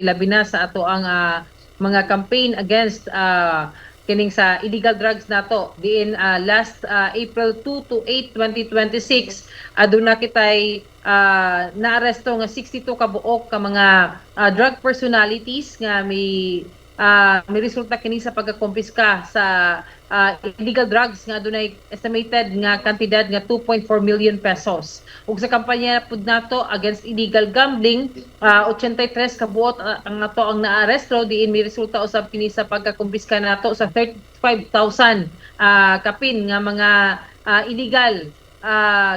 labi na sa ato ang mga campaign against kining sa illegal drugs nato diin last April 2 to 8, 2026 aduna kitay naaresto nga 62 ka buok ka mga drug personalities nga may resulta kini sa pagkakumpiska sa illegal drugs nga adunay estimated nga kantidad nga 2.4 million pesos. Ug sa kampanya pud nato against illegal gambling, 83 ka buot ang nato ang naaresto diin may resulta usab kini sa pagkakumpiska nato sa 35,000 kapin nga mga illegal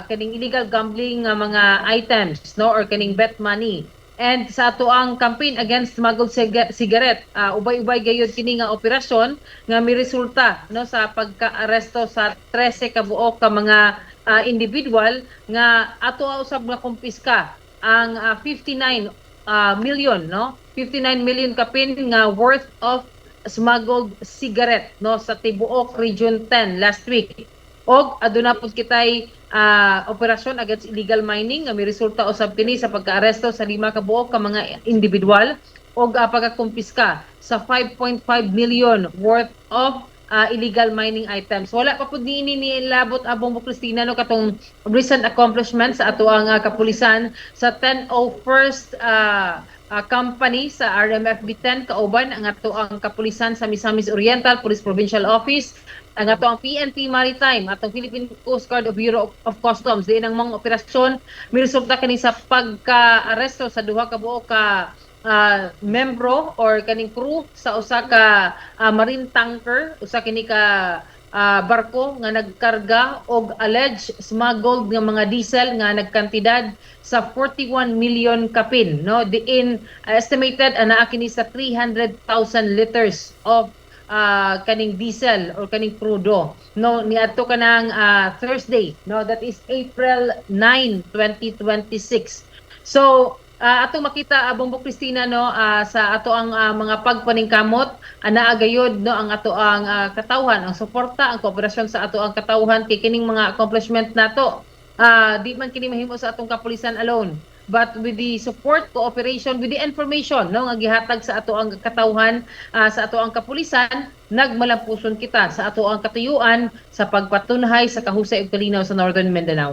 kaning illegal gambling nga mga items no or kaning bet money. And sa ato ang campaign against smuggled cigarette, ubay-ubay gayud kini nga operasyon nga may resulta no sa pagka-aresto sa 13 ka buok ka mga individual nga ato usab nga kumpiska ang 59 million no 59 million kapin nga worth of smuggled cigarette no sa tibuok Region 10 last week. Og aduna pud kitay operasyon against illegal mining nga may resulta usab kini sa pagkaaresto sa 5 ka buok ka mga individual og pagkakumpiska sa 5.5 million worth of illegal mining items. Wala pa pud ni labot abong Cristina no katong recent accomplishments sa ato ang kapulisan sa 1001st company sa RMFB 10 kauban ang ato ang kapulisan sa Misamis Oriental Police Provincial Office, ang ato ang PNP Maritime at ang Philippine Coast Guard of Bureau of Customs. Diin ang mga operasyon may resulta kini sa pagka-aresto sa duha ka buok ka membro or kaning crew sa usa ka marine tanker, usa kini ka barko nga nagkarga og alleged smuggled nga mga diesel nga nagkantidad sa 41 million kapin no diin estimated anaa kini sa 300,000 liters of kaning diesel or kaning crudo no niadto kanang Thursday no that is April 9, 2026. So atong makita abong Cristina no sa ato ang mga pagpaningkamot anaa gayud no ang ato ang katawhan ang suporta ang kooperasyon sa ato ang katawhan kay kining mga accomplishment nato di man kini mahimo sa atong kapulisan alone but with the support cooperation with the information no nga gihatag sa ato ang katawhan sa ato ang kapulisan nagmalampuson kita sa ato ang katuyuan sa pagpatunhay sa kahusay ug kalinaw sa Northern Mindanao.